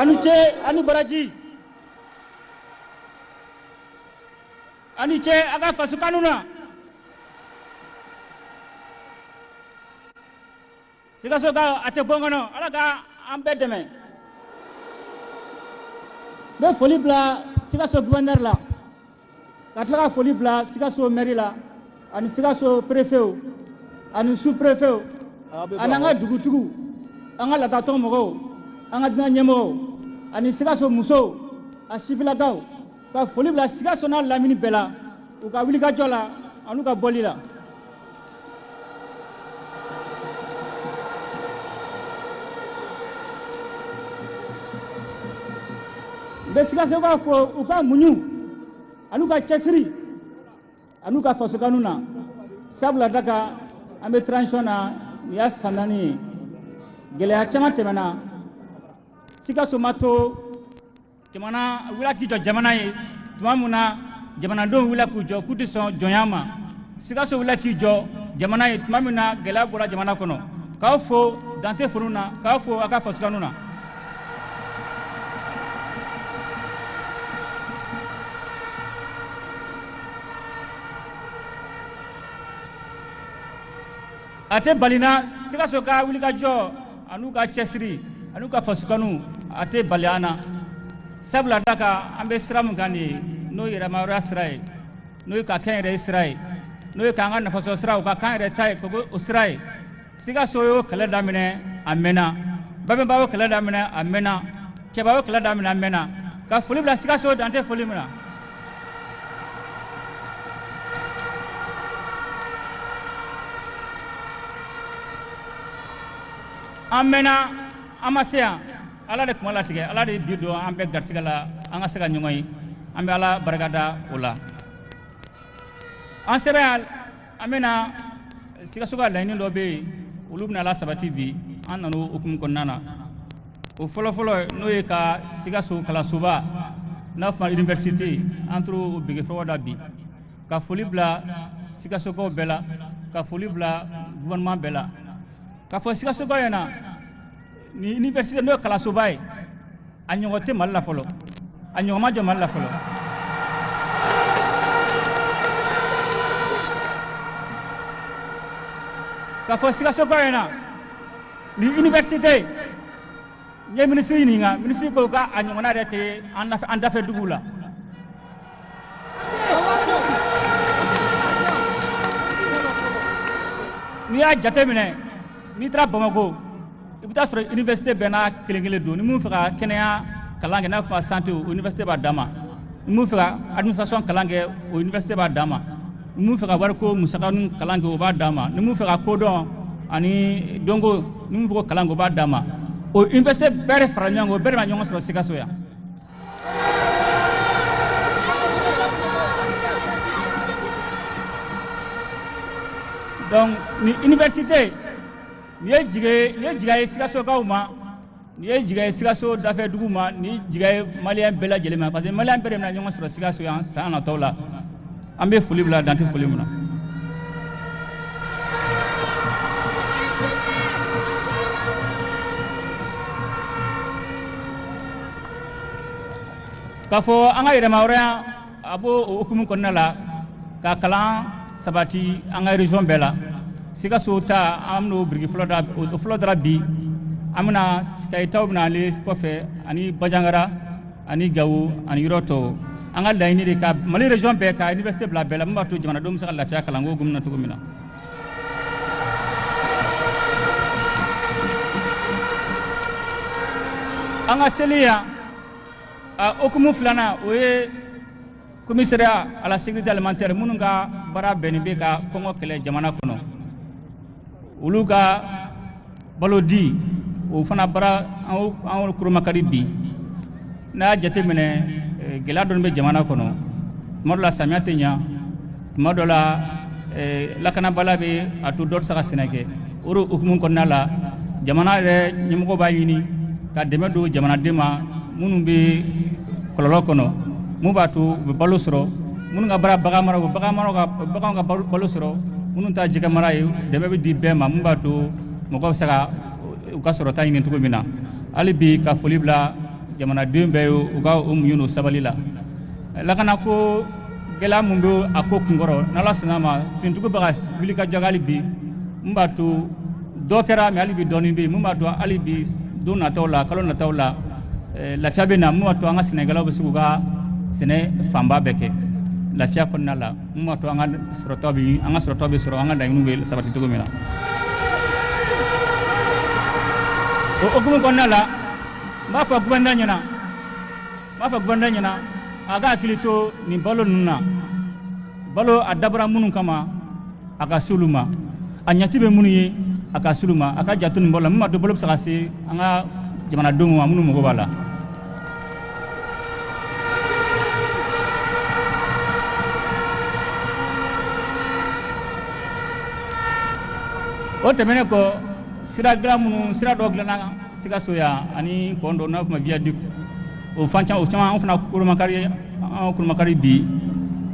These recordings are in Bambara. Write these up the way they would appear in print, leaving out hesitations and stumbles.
ani ce ani baraji ani ce aga fasu kanuna Sikaso ka ate bongono ala ka ambe deme be foli bla Sikaso gouverneur la ka tla foli bla Sikaso mairie la ani Sikaso préfet ani sous préfet ananga dugutugu anga la taton mogo anga dina nyemo ani Sikaso muso a sivilakaw ka foli bla Sikaso na lamini bela u ka wuli ka jola anu ka boli la be Sikaso ka fo u ka munyu anu ka cesiri anu ka faso kanuna sabula daga ambe transition na ya sanani gele chama temana Sikaso mato jamana wila ki jo jamana ye tumamuna jamana do wila ku jo kuti son jonyama Sikaso wila ki jo jamana ye tumamuna gele bora jamana kono ka fo dante furuna ka fo aka faso kanuna ate balina Sikaso ka wuli ka jo anu ka cesiri anu ka fasukanu ate baliana sabla daka ambe siramu gani no yira mawra sirai no ka kan re sirai no ka ngana faso sirau ka kan re tai ko sirai Sikaso yo kala damine amena babe bawo kala damine amena ke bawo kala damine amena ka fuli bla Sikaso dante fuli mina amena amasya ala de kumala tige ala de bido ambe garsigala anga sega nyongoy ambe ala baragada ola ansere amena Sikaso ga laini lobe ulubna ala sabati bi annano hukum konnana o folo no e ka Sikaso kala suba na fa university antro bige fawada bi ka foli bla Sikaso ko bela ka foli bla gouvernement bela ka fo Sikaso ko yana ni université no kala sobay anyogote malla folo anyogoma jo malla folo ka fo Sikaso ko yana ni université ni ministre ni nga ministre ko ka anyogona rete anda fe dugula ni ya jate mine ni tra Bamako ibita sura université bena kelengele do ni mu fera kenya kalange na fa santé université ba dama ni mu fera administration kalange o université ba dama ni mu fera warko musakanu kalange o ba dama ni mu fera kodon ani dongo ni mu fera kalange o ba dama o université bere franyango bere ma nyongo sura Sikaso ya donc ni université ni jiga Sikaso kauma ni jiga Sikaso dafe duguma ni jiga malien bela jelema parce que malien bere na nyongo sura Sikaso ya sana tola ambe fuli bla dante fuli muna kafo anga ire mawra abo hukumu konnala ka kalan sabati anga region bela Sikaso ta amno brigi flodra bi amna kay tawbna le kofe ani bajangara ani gawu ani roto anga layni de ka mali region be ka université bla bela mbato jamana dum sa la fiya kala ngo gumna to gumina anga selia okumu flana oye commissariat à la sécurité alimentaire mununga bara benibe ka kongo kele jamana kono uluga balodi o fana bara an kuruma karibi na jate mene gela don be jamana kono modola samiate nya modola lakana balabe atu dot saka senake uru hukumun konnala jamana re nyimko bayini ka deme do jamana dema munumbe kololo kono mubatu be balosro mununga bara bagamara ga balosro munun ta jiga marayu deme be di bema mubatu moko saka ukasoro ta ngin tugo mina alibi ka folibla jamana den bɛɛ ye u ka o muɲu n'o sabali la lakana ko gɛlɛya mun bɛ a ko kunkɔrɔ n'Ala sɔnna ma finitigiw bɛ ka wuli ka jɔ hali bi mun b'a to dɔ kɛra mais hali bi dɔɔnin bɛ yen mun b'a to hali bi don nataw la kalo nataw la lafiya bɛ na mun b'a to an ka sɛnɛkɛlaw bɛ se k'u ka sɛnɛ fanba bɛɛ kɛ lafiya kɔnɔna la mun b'a to an ka sɔrɔtaw bɛ sɔrɔ an ka laɲiniw bɛ sabati cogo min na o hukumu kɔnɔna la n b'a fɔ gouvernement ɲɛna a ka hakili to nin balo ninnu na balo a dabɔra minnu kama a ka se olu ma a ɲɛci bɛ minnu ye a ka se olu ma a ka janto nin balo la min b'a to balo bɛ se ka se an ka jamanadenw ma minnu mago b'a la o tɛmɛnen kɔ sira dɔ dilanna Sikaso yan ani pont dɔ n'a bɛ f'o ma viaduc o caman an fana kolomakari bi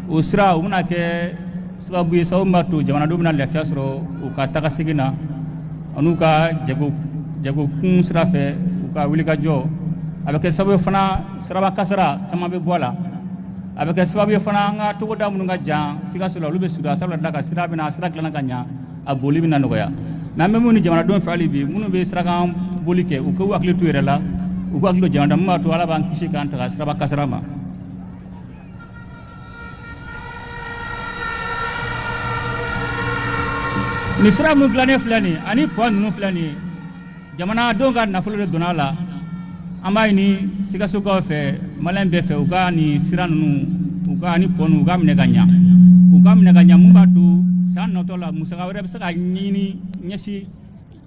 o sira o bɛna kɛ sababu ye sababu min b'a to jamanadenw bɛna lafiya sɔrɔ u ka taga segin na an'u ka jagokun sira fɛ u ka wulikajɔ a bɛ kɛ sababu ye fana siraba kasara caman bɛ bɔ a la a bɛ kɛ sababu ye fana an ka togoda minnu ka jan Sikaso la olu bɛ surunya sabula ka sira dilanna ka ɲa a boli bɛna nɔgɔya mais an bɛ mun ni jamanadenw fɛ hali bi minnu bɛ sirakan boli kɛ u k'u hakili to yɛrɛ la u k'u hakili to jamana min b'a to Ala b'an kisi k'an taga siraba kasara ma ni sira min dilannen filɛ nin ani pont ninnu filɛ nin jamanadenw ka nafolo de donna a la an b'a ɲini Sikasokaw fɛ maliyɛn bɛɛ fɛ u ka nin sira ninnu u ka ani pont ninnu u ka minɛ ka ɲa mun b'a to san natɔ la musaka wɛrɛ bɛ se ka ɲini ɲɛsin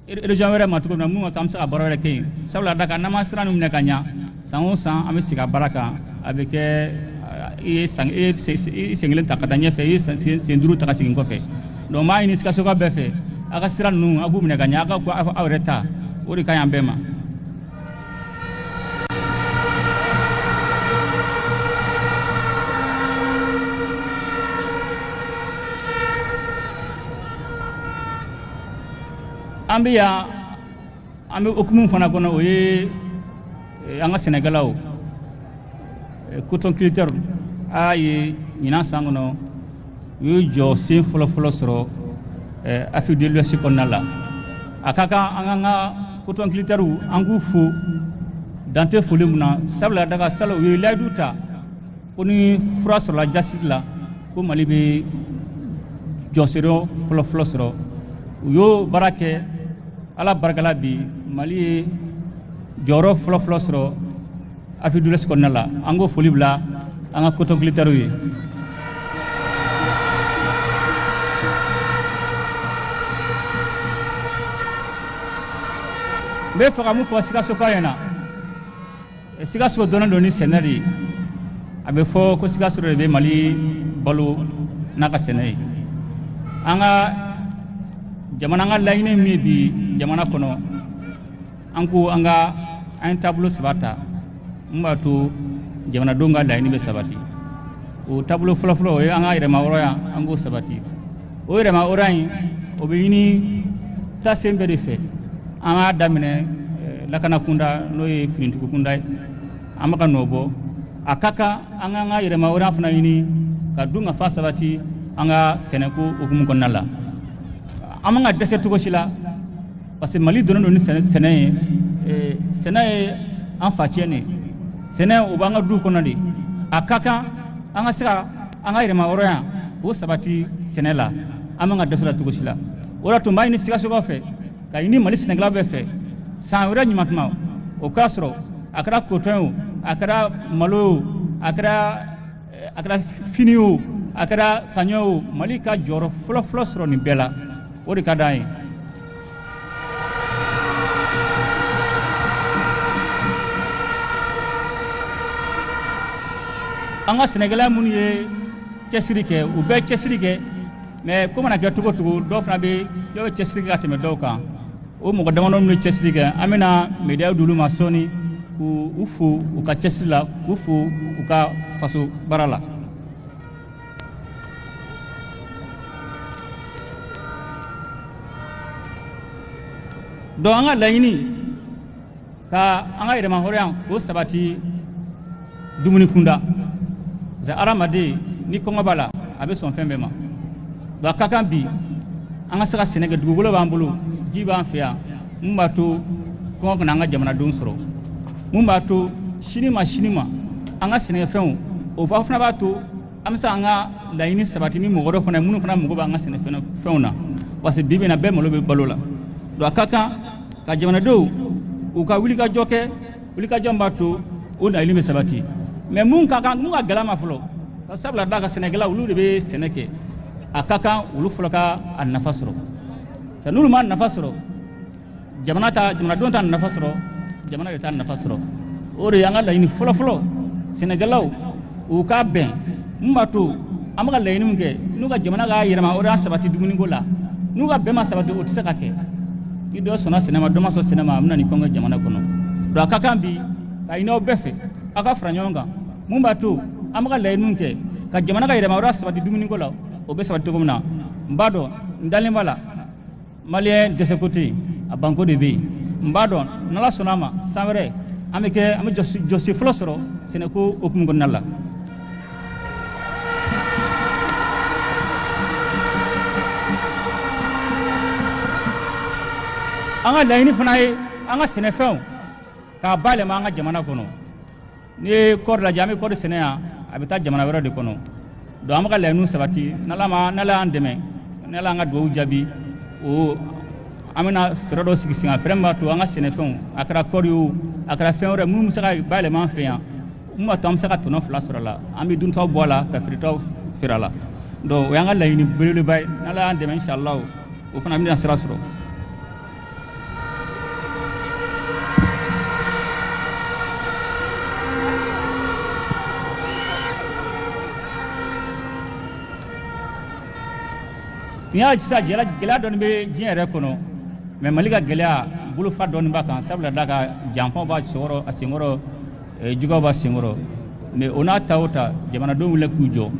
région wɛrɛ ma cogo min na mun an bɛ se ka baara wɛrɛ kɛ yen sabula da kan n'an ma sira ninnu minɛ ka ɲa san o san an bɛ sigi a baara kan a bɛ kɛ i ye sen kelen ta ka taa ɲɛfɛ i ye sen duuru ta ka segin kɔfɛ donc m'a ɲini Sikasokaw bɛɛ fɛ a ka sira ninnu a k'u minɛ ka ɲa aw yɛrɛ ta o de ka ɲi an bɛɛ ma. an bɛ yan an bɛ hukumu fana kɔnɔ o ye an ka sɛnɛkɛlaw coton culture a ye ɲinan san kɔnɔ u ye jɔ sen fɔlɔ sɔrɔ Afrique de l'Ouest kɔnɔna la a ka kan an ka coton culture an k'u fo dan tɛ foli mun na sabula daga salo u ye layidu ta ko ni fura sɔrɔla jasiri la ko Mali bɛ jɔsenɲɔ fɔlɔ sɔrɔ u y'o baara kɛ Ala barikala bi Mali ye jɔyɔrɔ fɔlɔ sɔrɔ Afrique de l'Ouest kɔnɔna la an k'o foli bila an ka coton culture ye. n bɛ fɛ ka mun fɔ Sikasokaw ɲɛna Sikaso dɔnnen don ni sɛnɛ de ye a bɛ fɔ ko Sikaso de bɛ Mali balo n'a ka sɛnɛ ye an ka laɲini min bi jamana kɔnɔ an ko an ye taabolo saba ta mun b'a to jamanadenw ka laɲini bɛ sabati o taabolo fɔlɔ o ye an ka yɛrɛmahɔrɔnya an k'o sabati o yɛrɛmahɔrɔnya in o bɛ ɲini tasen bɛɛ de fɛ an k'a daminɛ lakana kunda n'o ye finitigiw kunda ye an bɛ ka nɔ bɔ a ka kan an k'an ka yɛrɛmahɔrɔnya fana ɲini ka dun ka fa sabati an ka sɛnɛko hukumu kɔnɔna la an man ka dɛsɛ cogo si la parce que Mali donnen don ni sɛnɛ ye sɛnɛ ye an facɛ de sɛnɛ o b'an ka du kɔnɔ de a ka kan an ka se ka an ka yɛrɛmahɔrɔnya o sabati sɛnɛ la an man ka dɛsɛ la cogo si la o de tun b'a ɲini Sikasokaw fɛ ka ɲini Mali sɛnɛkɛlaw bɛɛ fɛ san wɛrɛ ɲuman tuma o k'a sɔrɔ a kɛra coton ye o a kɛra malo ye o a kɛra fini ye o a kɛra saɲɔ ye o Mali ka jɔyɔrɔ fɔlɔ sɔrɔ nin bɛɛ la o de ka d'an ye. an ka sɛnɛkɛla minnu ye cɛsiri kɛ u bɛɛ cɛsiri kɛ mais ko mana kɛ cogo o cogo dɔw fana bɛ cɛsiri kɛ ka tɛmɛ dɔw kan o mɔgɔ damadɔ minnu ye cɛsiri kɛ an bɛna médias d'olu ma sɔɔni k'u fo u ka cɛsiri la k'u fo u ka faso baara la. donc an ka laɲini ka an ka yɛrɛma hɔrɔnya o sabati dumuni kunda za adamaden ni kɔngɔ b'a la a bɛ sɔn fɛn bɛɛ ma donc a ka kan bi an ka se ka sɛnɛ kɛ dugukolo b'an bolo ji b'an fɛ yan mun b'a to kɔngɔ kana an ka jamanadenw sɔrɔ mun b'a to sini ma an ka sɛnɛfɛnw o fana b'a to an bɛ se an ka laɲini sabati ni mɔgɔ dɔ fana ye minnu fana mago b'an ka sɛnɛfɛnw na parce que bi bi in na bɛɛ malo bɛ balo la donc a ka kan ka jamanadenw u ka wulikajɔ kɛ wulikajɔ b'a to o laɲini bɛ sabati mais mun ka gɛlɛn ma fɔlɔ sabula da ka sɛnɛkɛla olu de bɛ sɛnɛ kɛ a ka kan olu fɔlɔ ka a nafa sɔrɔ sa n'olu ma nafa sɔrɔ jamanadenw ta nafa sɔrɔ jamana de ta nafa sɔrɔ o de y'an ka laɲini fɔlɔ sɛnɛkɛlaw u ka bɛn mun b'a to an bɛ ka laɲini min kɛ n'u ka jamana ka yɛlɛma o de y'a sabati dumuniko la n'u ka bɛn ma sabati o tɛ se ka kɛ ni dɔ sɔnna sɛnɛ ma dɔ ma sɔn sɛnɛ ma a bɛna nin kɔngɔ jamana kɔnɔ donc a ka kan bi ka ɲini aw bɛɛ fɛ aw ka fara ɲɔgɔn kan mun b'a to an bɛ ka laɲini kɛ ka jamana ka yɛlɛma o de y'a sabati dumuniko la o bɛ sabati cogo min na n b'a dɔn n dalen b'a la maliyɛn dɛsɛko tɛ yen a banko de bɛ yen n b'a dɔn n'ala sɔnna a ma san wɛrɛ an bɛ jɔsi fɔlɔ sɔrɔ sɛnɛko hukumu kɔnɔna la an ka laɲini fana ye an ka sɛnɛfɛnw k'a bayɛlɛma an ka jamana kɔnɔ n'i ye kɔɔri lajɛ an bɛ kɔɔri sɛnɛ yan a bɛ taa jamana wɛrɛ de kɔnɔ donc an bɛ ka laɲiniw sabati n'ala y'an dɛmɛ n'ala y'an ka dugawu jaabi o an bɛna fɛɛrɛ dɔ sigi sen kan fɛɛrɛ min b'a to an ka sɛnɛfɛnw a kɛra kɔɔri ye o a kɛra fɛn wɛrɛ minnu bɛ se ka bayɛlɛma an fɛ yan mun b'a to an bɛ se ka tɔnɔ 2 sɔrɔ a la an bɛ duntaw bɔ a la ka feeretaw feere a la donc o y'an ka laɲini belebeleba ye n'ala y'an dɛmɛ inshallah o fana bɛna sira sɔrɔ. N'i y'a sisan gɛlɛya dɔɔni bɛ diɲɛ yɛrɛ kɔnɔ mais Mali ka gɛlɛya bolofa dɔɔni b'a kan sabula da ka janfaw b'a senkɔrɔ juguyaw b'a senkɔrɔ mais o n'a ta o ta jamanadenw wuli k'u jɔ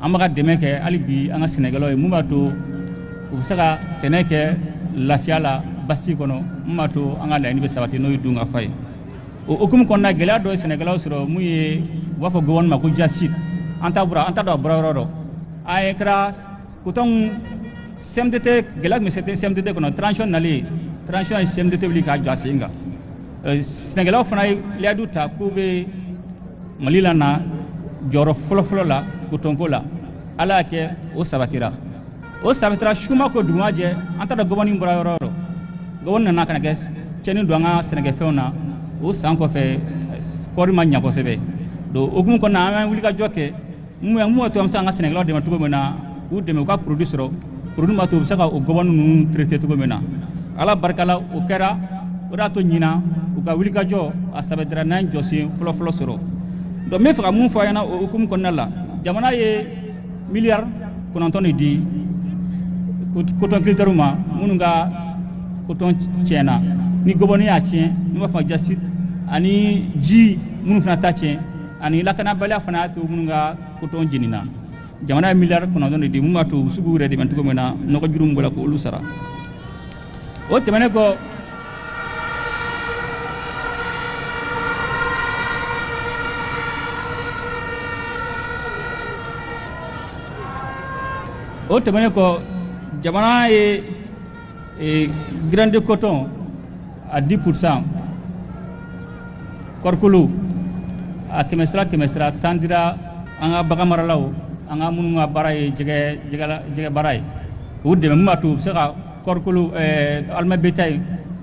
an bɛ ka dɛmɛ kɛ hali bi an ka sɛnɛkɛlaw ye mun b'a to u bɛ se ka sɛnɛ kɛ lafiya la basi kɔnɔ mun b'a to an ka laɲini bɛ sabati n'o ye dun ka fa ye o hukumu kɔnɔna gɛlɛya dɔ ye sɛnɛkɛlaw sɔrɔ mun ye u b'a fɔ gouvernement ma ko jasit an t'a dɔn a bɔra yɔrɔ dɔ an ye kɛra coton CMDT gɛlɛya tun bɛ CMDT kɔnɔ transition nalen transition ye CMDT wuli k'a jɔ a sen kan sɛnɛkɛlaw fana ye liadu ta k'u bɛ Mali la na jɔyɔrɔ fɔlɔfɔlɔ la cotonko la ala y'a kɛ o sabatira suma ko duguma jɛ an t'a dɔn gɔbɔni bɔra yɔrɔ o yɔrɔ gɔbɔni nana ka na kɛ cɛnni don an ka sɛnɛkɛfɛnw na o san kɔfɛ kɔɔri ma ɲɛ kosɛbɛ donc hukumu kɔnɔna an bɛ wulikajɔ kɛ mun b'a to an bɛ se an ka sɛnɛkɛlaw dɛmɛ cogo min na k'u dɛmɛ u ka produit sɔrɔ produit b'a to u bɛ se ka o gɔbɔni ninnu traité cogo min na ala barika la o kɛra o de y'a to ɲinan u ka wulikajɔ a sabatira n'an jɔsen fɔlɔfɔlɔ sɔrɔ donc n bɛ fɛ ka mun fɔ a ɲɛna o hukumu kɔnɔna la jamana ye miliyari 9 de di coton culteurs ma minnu ka coton tiɲɛna ni gɔbɔni y'a tiɲɛ n'u b'a fɔ jasi ani ji minnu fana ta tiɲɛ ani lakanabaliya fana y'a to minnu ka coton jenina jamana ye miliyari 9 de di mun b'a to u bɛ se k'u yɛrɛ dɛmɛ cogo min na nɔgɔ juru min b'o la k'olu sara o tɛmɛnen kɔ jamana ye grain de coton à 10% kɔrikolo a kɛmɛ sira tan dira an ka bagan maralaw an ka minnu ka baara ye jɛgɛ baara ye k'u dɛmɛ mun b'a to u bɛ se ka kɔrikolo alimɛ bétail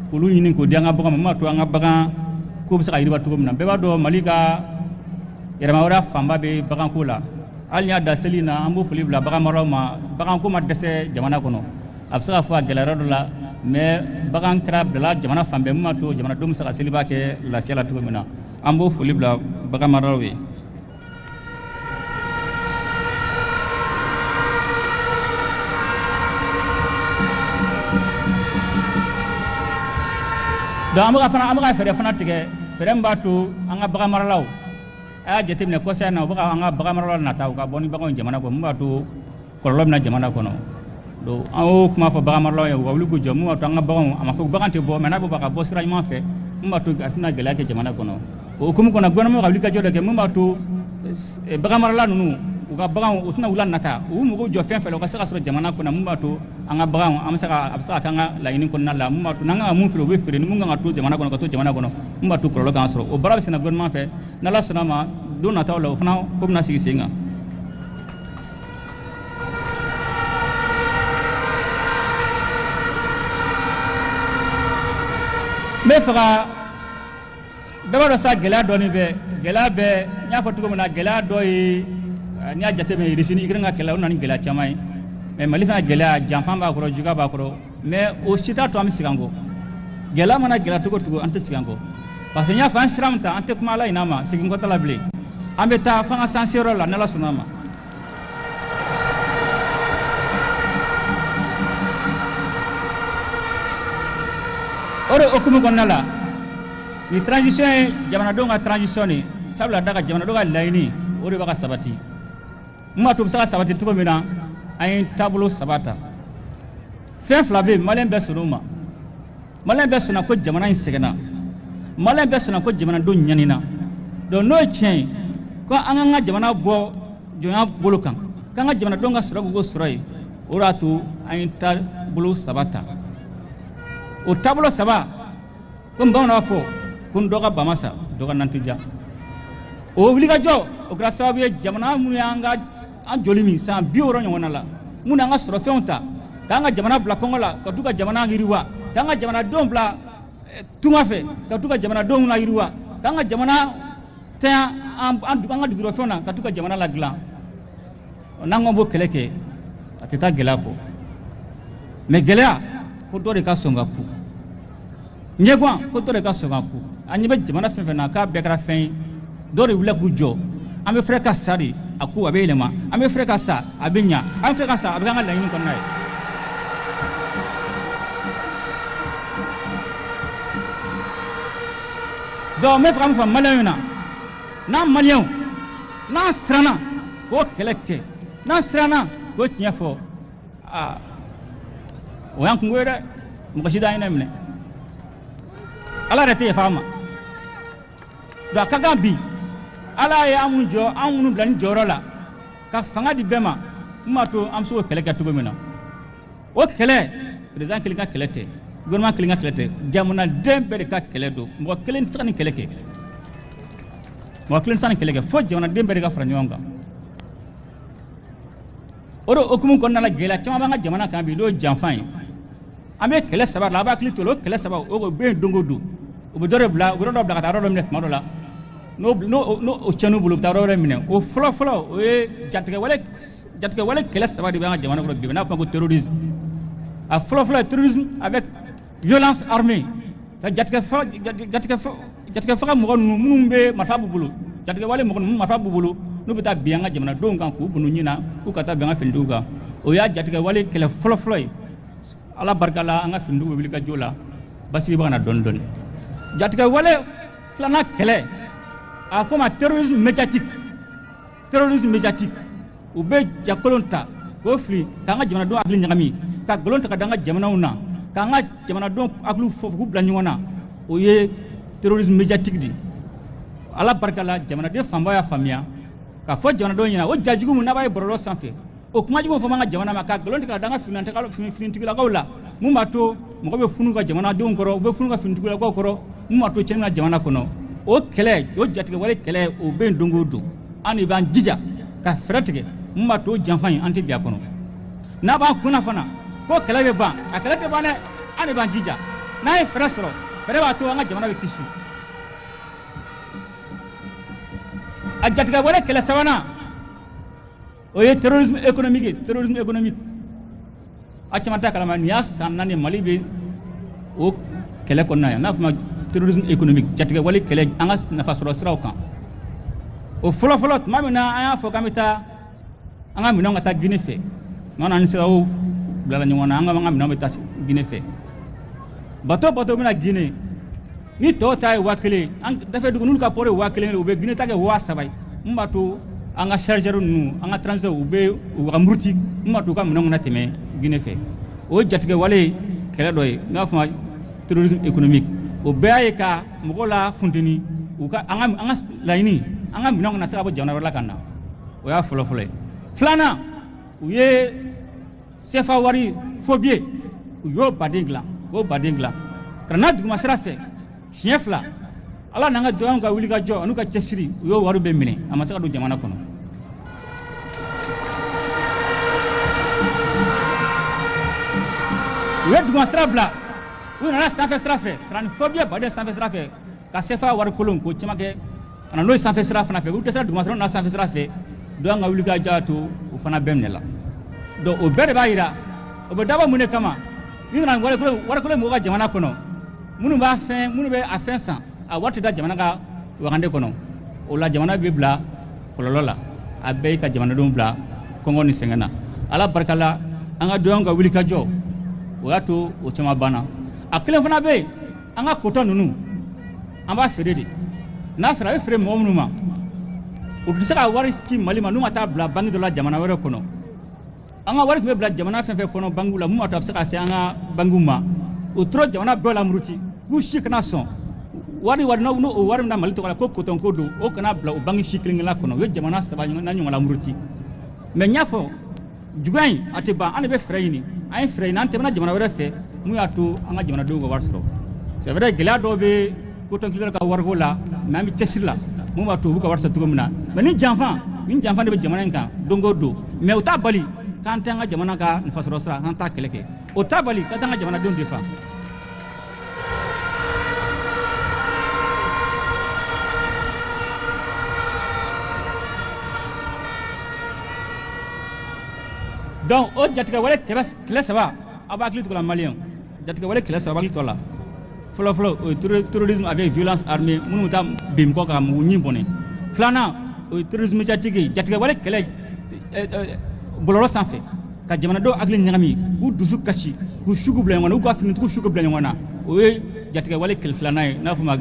k'olu ɲini k'o di an ka bagan ma mun b'a to an ka bagan ko bɛ se ka yiriwa cogo min na bɛɛ b'a dɔn Mali ka yɛlɛma wɛrɛ fanba bɛ baganko la hali n'i y'a da seli in na an b'o foli bila bagan maralaw ma baganko ma dɛsɛ jamana kɔnɔ a bɛ se ka fɔ a gɛlɛyara dɔ la mais bagan kɛra bilala jamana fan bɛɛ mun b'a to jamanadenw bɛ se ka seliba kɛ lafiya la cogo min na an b'o foli bila bagan maralaw ye. donc an bɛ ka fɛɛrɛ fana tigɛ fɛɛrɛ min b'a to an ka bagan maralaw a y'a jateminɛ kɔsa in na u bɛ ka an ka bagan maralaw nata u ka bɔ ni baganw jamana kɔnɔ mun b'a to kɔlɔlɔ bɛ na jamana kɔnɔ donc an y'o kuma fɔ bagan maralaw ye u ka wuli k'u jɔ mun b'a to an ka baganw a ma fɔ bagan tɛ bɔ mais n'a bɛ ka bɔ sira ɲuman fɛ mun b'a to a tɛna gɛlɛya kɛ jamana kɔnɔ o hukumu kɔnɔ gouvernement ka wuli ka jɔ dɔ kɛ mun b'a to bagan marala ninnu u ka bagan u tɛna wula nata u mago jɔ fɛn fɛn la u ka se ka sɔrɔ jamana kɔnɔ mun b'a to an ka bagan a bɛ se ka kɛ an ka laɲini kɔnɔna la mun b'a to n'an kan ka mun feere u bɛ feere ni mun kan ka to jamana kɔnɔ ka to jamana kɔnɔ mun b'a to kɔlɔlɔ kan sɔrɔ o baara bɛ senna gouvernement fɛ n'Ala sɔnna ma don nataw la o fana ko bɛna sigi sen kan. n bɛ fɛ ka bɛɛ b'a dɔn sa gɛlɛya dɔɔni bɛ gɛlɛya bɛ n y'a fɔ cogo min na gɛlɛya dɔ ye n'i y'a jateminɛ Russie Ukraine ka kɛlɛ o nana ni gɛlɛya caman ye mais Mali fana gɛlɛya janfan b'a kɔrɔ juguya b'a kɔrɔ mais o si t'a to an bɛ segin an kɔ gɛlɛya mana gɛlɛya cogo o cogo an tɛ segin an kɔ parce que n y'a fɔ an sira min ta an tɛ kuma Ala ɲin'a ma segin kɔ t'a la bilen an bɛ taa fo an ka s'an seyɔrɔ la n'Ala sɔnn'a ma. o de hukumu kɔnɔna la ni transition ye jamanadenw ka transition de sabula da ka jamanadenw ka laɲini o de b'a ka sabati mun b'a to o bɛ se ka sabati cogo min na an ye taabolo saba ta fɛn fila bɛ yen maliyɛn bɛɛ sɔnn'o ma maliyɛn bɛɛ sɔnna ko jamana in sɛgɛnna maliyɛn bɛɛ sɔnna ko jamanadenw ɲanina donc n'o ye tiɲɛ ye ko an k'an ka jamana bɔ jɔnya bolo kan k'an ka jamanadenw ka sɔrɔ k'u sɔrɔ yen o de y'a to an ye taabolo saba ta o taabolo saba komi bamananw b'a fɔ ko n dɔ ka ba ma sa dɔ ka nan tɛ ja o wulikajɔ o kɛra sababu ye jamana minnu y'an joli min san 60 ɲɔgɔnna la minnu y'an ka sɔrɔfɛnw ta k'an ka jamana bila kɔngɔ la ka t'u ka jamana yiriwa k'an ka jamanadenw bila tunga fɛ ka t'u ka jamanadenw la yiriwa k'an ka jamana tanya an ka dugukɔnɔfɛnw na ka t'u ka jamana ladilan n'an ko b'o kɛlɛ kɛ a tɛ taa gɛlɛya kɔ mais gɛlɛya fo dɔ de ka sɔn ka ku ɲɛguwan fo dɔ de ka sɔn ka ku an ɲɛ bɛ jamana fɛn fɛn na k'a bɛɛ kɛra fɛn ye dɔ de wulila k'u jɔ an bɛ fɛrɛ ka sa de a ku a bɛ yɛlɛma an bɛ fɛrɛ ka sa a bɛ ɲa an bɛ fɛrɛ ka sa a bɛ k'an ka laɲini kɔnɔna ye donc n bɛ fɛ ka min fɔ maliyɛnw na n'an maliyɛnw n'an siranna k'o kɛlɛ kɛ n'an siranna k'o tiɲɛ fɔ o y'an kungo ye dɛ mɔgɔ si t'an hinɛ minɛ Ala yɛrɛ tɛ yafa an ma donc a ka kan bi Ala ye an minnu bila ni jɔyɔrɔ la ka fanga di bɛɛ ma mun b'a to an bɛ se k'o kɛlɛ kɛ cogo min na o kɛlɛ président kelen ka kɛlɛ tɛ gouvernement kelen ka kɛlɛ tɛ jamanaden bɛɛ de ka kɛlɛ don mɔgɔ kelen tɛ se ka nin kɛlɛ kɛ mɔgɔ kelen tɛ se ka nin kɛlɛ kɛ fo jamanaden bɛɛ de ka fara ɲɔgɔn kan o de hukumu kɔnɔna la gɛlɛya caman b'an ka jamana kan bi n'o ye janfan ye an bɛ kɛlɛ saba la a b'a hakili to o kɛlɛ saba o bɛ yen don o don u bɛ dɔ de bila u bɛ dɔ bila ka taa yɔrɔ dɔ minɛ tuma dɔ la n'o tiɲɛn'u bolo u bɛ taa yɔrɔ wɛrɛ minɛ o fɔlɔ o ye jatigɛwale kɛlɛ saba de bɛ an ka jamana kɔnɔ bi n'a fɔ ko terrorisme a fɔlɔ ye terrorisme avec violence armée jatigɛ faga mɔgɔ ninnu minnu bɛ marifa b'u bolo jatigɛwale mɔgɔ ninnu marifa b'u bolo n'u bɛ taa bin an ka jamanadenw kan k'u bunu ɲina k'u ka taa bin an ka finitigiw kan o y'a jatigɛwale kɛlɛ fɔlɔ ye Ala barika la an ka finitigiw bɛ wuli ka jɔ la basigi bɛ ka na dɔɔni dɔɔni jatigɛwale filanan kɛlɛ a fɔ ma terrorisme médiatique u bɛ jakolon ta k'o fili k'an ka jamanadenw hakili ɲagami ka nkalon ta ka da an ka jamanaw na k'an ka jamanadenw hakili fɔ k'u bila ɲɔgɔn na o ye terrorisme médiatique de Ala barika la jamanaden fanba y'a faamuya k'a fɔ jamanadenw ɲɛna o jajugu min n'a b'a ye bɔlɔlɔ sanfɛ o kuma jugu fɔ an ka jamana ma ka nkalon tigɛ ka da an ka finitigilakaw la mun b'a to mɔgɔ bɛ funu ka jamanadenw kɔrɔ u bɛ funu ka finitigilakaw kɔrɔ mun b'a to tiɲɛni ka jamana kɔnɔ o kɛlɛ o jatigɛwale kɛlɛ o bɛ yen don o don an de b'an jija ka fɛɛrɛ tigɛ mun b'a to o janfan in an tɛ bi a kɔnɔ n'a b'an kunna fana ko kɛlɛ bɛ ban a kɛlɛ tɛ ban dɛ an de b'an jija n'a ye fɛɛrɛ sɔrɔ fɛɛrɛ b'a to an ka jamana bɛ kisi a jatigɛwale kɛlɛ sabanan o ye terrorisme économique a caman t'a kalama nin y'a san 4 Mali bɛ o kɛlɛ kɔnɔna yan n'a fɔ ma terrorisme économique jatigɛwale kɛlɛ an ka nafasɔrɔ siraw kan o fɔlɔ tuma min na an y'a fɔ k'an bɛ taa an ka minɛnw ka taa Guinée fɛ n'an ni siraw bilala ɲɔgɔn na an ka minɛnw bɛ taa Guinée fɛ bateau bɛna Guinée ni tɔw ta ye 1000 an dafɛ dugu n'olu ka port ye 1000 u bɛ Guinée ta kɛ 3000 mun b'a to an ka chargeur ninnu an ka transitaires u bɛ u ka muruti mun b'a to u ka minɛnw kana tɛmɛ Guinée fɛ o ye jatigɛwale kɛlɛ dɔ ye n'a fɔ ma terrorisme économique o bɛɛ ye ka mɔgɔw la funteni u ka an ka laɲini an ka minɛnw kana se ka bɔ jamana wɛrɛ la ka na o y'a fɔlɔ fɔlɔ ye filanan u ye CFA wari fobie u y'o baden dilan ka na duguma sira fɛ siɲɛ 2 ala n'an ka jɔnw ka wuli ka jɔ n'u ka cɛsiri u y'o wari bɛɛ minɛ a ma se ka don jamana kɔnɔ u ye duguma sira bila u nana sanfɛ sira fɛ ka na ni fobie baden sanfɛ sira fɛ ka CFA wari kolon ko caman kɛ ka na n'o ye sanfɛ sira fana fɛ u dɛsɛra duguma sira na sanfɛ sira fɛ dɔw ka wuli ka jɔ to u fana bɛɛ minɛ la donc o bɛɛ de b'a yira o bɛ dabɔ mun de kama ni nana wari kolon mɔgɔw ka jamana kɔnɔ minnu bɛ a fɛn san a wari tɛ da jamana ka wagande kɔnɔ o la jamana bɛ bila kɔlɔlɔ la a bɛɛ ka jamanadenw bila kɔngɔ ni sɛgɛn na ala barika la an ka dɔnw ka wuli ka jɔ o y'a to o caman banna a kelen fana bɛ yen an ka kota ninnu an b'a feere de n'a fɛra a bɛ feere mɔgɔ minnu ma o tɛ se ka wari ci Mali ma n'u ma taa bila banque dɔ la jamana wɛrɛ kɔnɔ an ka wari tun bɛ bila jamana fɛn fɛn kɔnɔ banque la mun b'a to a bɛ se ka se an ka banque ma o tora jamana bɛɛ la muruti k'u si kana sɔn wari n'o o wari min na Mali tɔgɔ la ko coton ko don o kana bila o banque si kelen kelen kɔnɔ o ye jamana 3 ɲɔgɔn la muruti mais n y'a fɔ juguya in a tɛ ban an de bɛ fɛɛrɛ ɲini an ye fɛɛrɛ ɲini an tɛmɛna jamana wɛrɛ fɛ mun y'a to an ka jamanadenw ka wari sɔrɔ c'est vrai gɛlɛya dɔw bɛ coton kelen ka wariko la mais an bɛ cɛsiri la mun b'a to u b'u ka wari sɔrɔ cogo min na mais ni janfan de bɛ jamana in kan don o don mais o t'a bali k'an tɛ an ka jamana ka nafasɔrɔ sira an t'a kɛlɛ kɛ o t'a bali ka taa an ka jamanadenw de fa donc o jatigɛwale kɛlɛ 3 a b'a hakili to la maliyɛnw jatigɛwale kɛlɛ 3 a b'a hakili to la fɔlɔ o ye terrorisme avec violence armée minnu bɛ taa bin mɔgɔ kan k'u ɲin bɔnɛ filanan o ye terrorisme médiatique ye jatigɛwale kɛlɛ bɔlɔlɔ sanfɛ ka jamanadenw hakili ɲagami k'u dusu kasi k'u sugu bila ɲɔgɔn na k'u ka finitigiw sugu bila ɲɔgɔn na o ye jatigɛwale kɛlɛ filanan ye n'a fɔ ma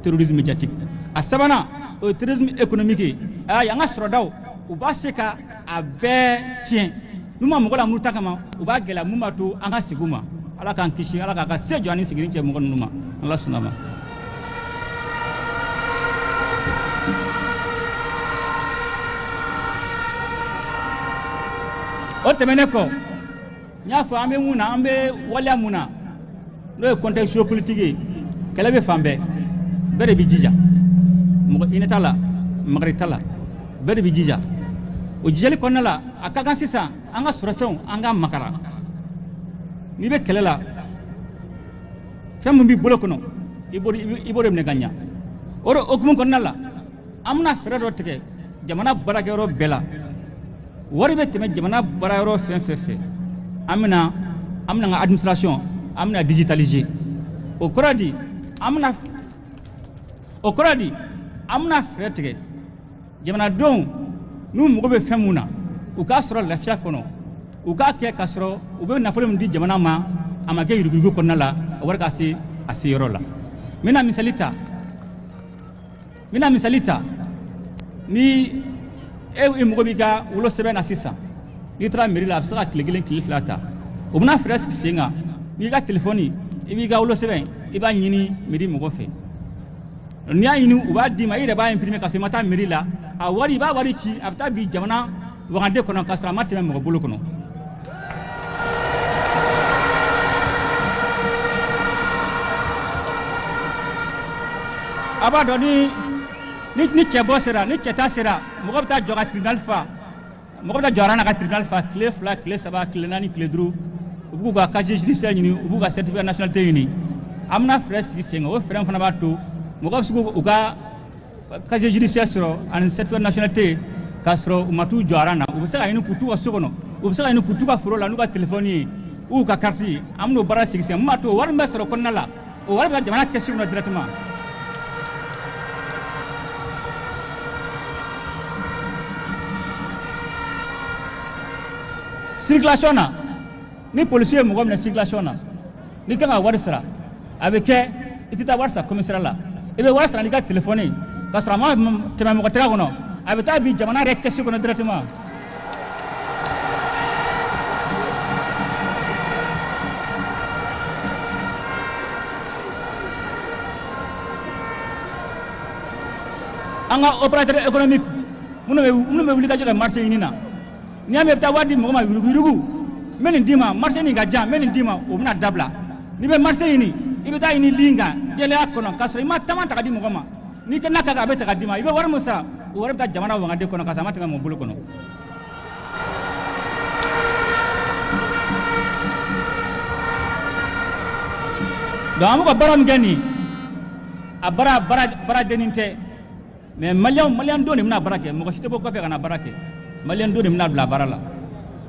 terrorisme médiatique a sabanan o ye terrorisme économique ye an ka sɔrɔdaw u b'a se ka a bɛɛ tiɲɛ n'u ma mɔgɔ la muru ta kama u b'a gɛlɛya mun b'a to an ka segin u ma ala k'an kisi ala k'a ka se jɔ ani sigini cɛ mɔgɔ ninnu ma ala sɔnna ma o tɛmɛnen kɔ n y'a fɔ an bɛ mun na an bɛ waleya mun na n'o ye contexte géopolitique ye kɛlɛ bɛ fan bɛɛ bɛɛ de bɛ jija mɔgɔ hinɛ t'a la magari t'a la bɛɛ de bɛ jija o jijali kɔnɔna la a ka kan sisan an ka sɔrɔfɛnw an ka makara n'i bɛ kɛlɛ la fɛn min b'i bolo kɔnɔ i b'o de minɛ ka ɲa o de hukumu kɔnɔna la an bɛna fɛɛrɛ dɔ tigɛ jamana baarakɛyɔrɔ bɛɛ la wari bɛ tɛmɛ jamana baarayɔrɔ fɛn fɛ an bɛna an ka administration an bɛna digitaliser o kɔrɔ di an bɛna fɛɛrɛ tigɛ jamanadenw n'u mago bɛ fɛn mun na u k'a sɔrɔ lafiya kɔnɔ u k'a kɛ ka sɔrɔ u bɛ nafolo min di jamana ma a ma kɛ yuruguyurugu kɔnɔna la a wari ka se a se yɔrɔ la n bɛna misali ta ni e mago b'i ka wolo sɛbɛn na sisan n'i taara mairie la a bɛ se ka tile 1 tile 2 ta o bɛna fɛɛrɛ sigi sen kan n'i ka telefɔni i b'i ka wolo sɛbɛn i b'a ɲini mairie mɔgɔ fɛ n'i y'a ɲini u b'a d'i ma i yɛrɛ b'a imprimer ka sɔrɔ i ma taa mairie la a wari i b'a wari ci a bɛ taa bin jamana wagande kɔnɔ ka sɔrɔ a ma tɛmɛ mɔgɔ bolo kɔnɔ a b'a dɔn ni cɛ bɔ sera ni cɛ ta sera mɔgɔ bɛ taa jɔ ka tribunal fa mɔgɔ bɛ taa jɔ aran na ka tribunal fa tile 2 tile 3 tile 4 tile 5 u b'u ka casier judiciaire ɲini u b'u ka certificat de nationalité ɲini an bɛna fɛɛrɛ sigi sen kan o fɛɛrɛ fana b'a to mɔgɔ bɛ se k'u ka casier judiciaire sɔrɔ ani certificat de nationalité k'a sɔrɔ u ma t'u jɔ aran na u bɛ se ka ɲini k'u t'u ka so kɔnɔ u bɛ se ka ɲini k'u t'u ka foro la n'u ka telefɔni ye u ka carte ye an bɛn'o baara sigi sen mun b'a to wari min bɛ sɔrɔ kɔnɔna la o wari bɛ taa jamana kɛsu kɔnɔ directement circulation na ni policier ye mɔgɔ minɛ circulation na n'i kan ka wari sara a bɛ kɛ i tɛ taa wari sara commissariat la i bɛ wari sara n'i ka telefɔni ka sɔrɔ a ma tɛmɛ mɔgɔ tɛgɛ kɔnɔ a bɛ taa bin jamana yɛrɛ kɛsu kɔnɔ directement anga opérateur économique munu be wuli ka joga marché ni na ni amé ta wadi mo ma yurugu men ndima marché ni ga jam men ndima o bina dabla ni be marché ni ibe ta ni linga jele akono kaso ima tamanta ka di mo ma ni ke naka ga be ta ka di ma ibe war musa o war ta jamana wa ngade kono kasa mata mo bulu kono do amu ko baram gani a bara deninte mais malien do ni mna barake mo ko site bo ko fe kana barake malien do ni mna bla barala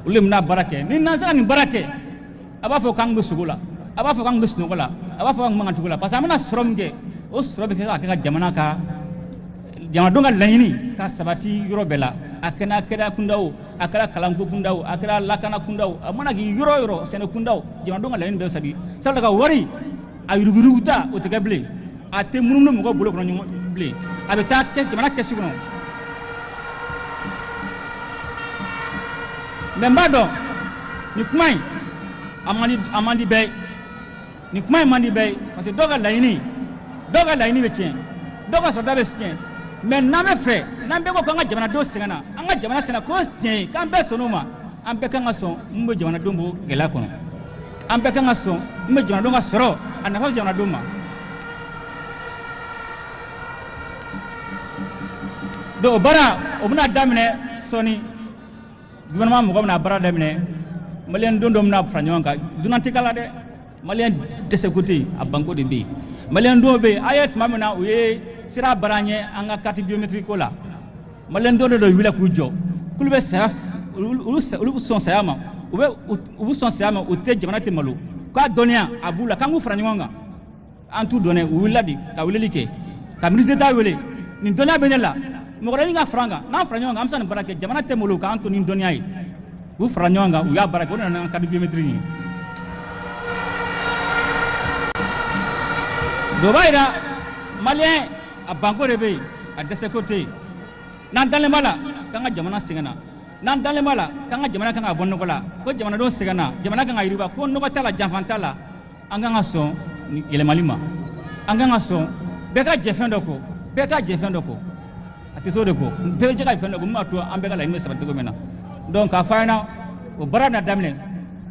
ulim mna barake ni nasa ni barake aba fo kangbe sugula aba fo kangbe snogola aba fo kangbe ngantugula parce que amana soromge o sorobe ka jamana ka jama donga layini ka sabati yoro bela akana keda kundaw akara kalanko kundaw akara lakana kundaw amana gi yoro sene kundaw jama donga layini be sabi sala ka wari ayuruguruta o tegable ate munum mo ko bolo ko nyum ble abe ta kes jamana kesu kono membado ni kumai amandi bay ni kumai mandi bay parce que doga layini be tien doga so dabe tien mais na me fe na be ko kanga jamana do singana anga jamana sena ko tien kan be sonoma ambe kanga so mbo jamana dombo gela kono ambe kanga so mbo jamana donga soro anafa jamana doma do bara obuna damine soni gouvernement mo gomna bara damine malien dondom na franyonga dunanti kala de malien de sécurité a banko de bi malien do be ayet mamna uye sira baranye anga carte biométrique la malien do wila kujo kulbe saf ulu son sayama ube son sayama uté jamana te malu ka donia abula kangu franyonga antu donné wiladi ka wilelike ka ministre d'état wele ni donia benela mo ko nga franga na franyonga amsan barake jamana te malu ka antu ni donia yi u franyonga u ya barake on na carte biométrique ni do bayra malien a banko rebe a de ce côté nan dalé mala kanga jamana singana nan dalé mala kanga jamana kanga bonno kola ko jamana do singana jamana kanga yiriba ko no tala janfantala anga ngaso ile malima anga ngaso beka jefendo ko atito de ko be jega fendo ko mato ambeka la ni sabati ko mena donc a fayna o barana damle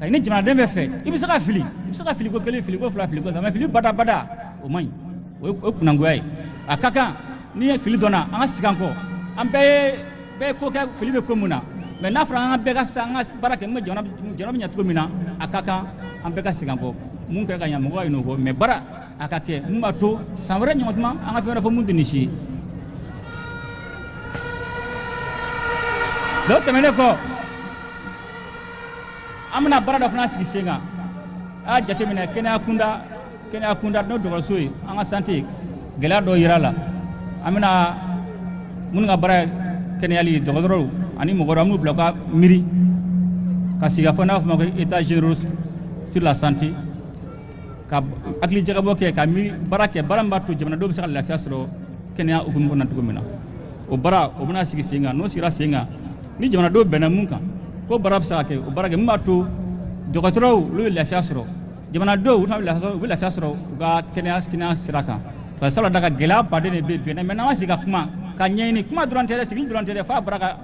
kay ni jamana dembe fe ibisaka fili ko kele fili ko fla fili ko sama fili bada o man o kunangoy akaka ni fili dona anga sikanko ambe be ko ka fili be komuna mais na franga be ka sanga barake mo jona bi nyatuko mina akaka ambe ka sikanko mun ka nya mo ko ino ko mais bara akake mbato samre nyotma anga fe fo mun dinishi do temene ko amna bara da fna sikisenga a jate mina kenya kunda no do soyi anga santé gela do yirala amina mun nga bara kenyali dogodoro ani mogoro amu bloka miri kasiga fona fama ko état généraux sur la santé ka akli jaga boke ka miri barake baramba to jamana do bisal la fiasro kenya ukum ko nantugo mina o bara o buna sigi singa no sira singa ni jamana do bena munka ko barab sake o barake mato dogodoro lu la fiasro jamana do wutam la fiasro ga kenya skina siraka parce que daga gela pade ne be na mena wasiga kuma ka nyeni kuma durante fa baraka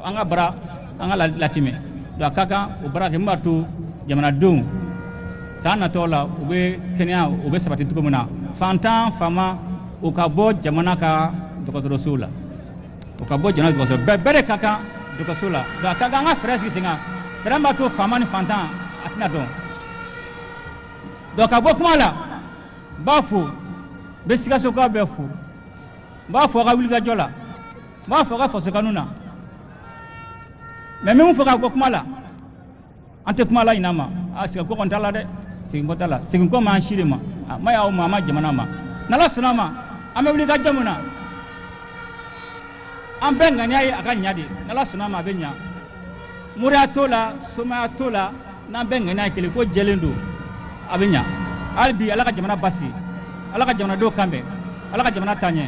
anga bara anga latime do kaka o baraka mbatu jamana do sana tola ube kenya ube sabati tukumuna fantan fama o ka bo jamana ka dokodoro sula o ka bo jamana dokodoro bere kaka dokodoro sula do kaka anga freski singa tramba to fama ni fantan atina do ka bo kuma la bafu besiga soka befu ba fo ga wilga jola ba fo ga fo kanuna mais même fo ga ko kumala ante kumala inama asiga ko kontala de sigin ko tala sigin ko ma shirima ma ya o mama jamana ma nala sunama ame wilga jamuna ambe ngani ay aka nyadi nala sunama benya muratola soma tola na benga na kele ko jelendo abenya albi alaka jamana basi alaka jamana do kambe alaka jamana tanye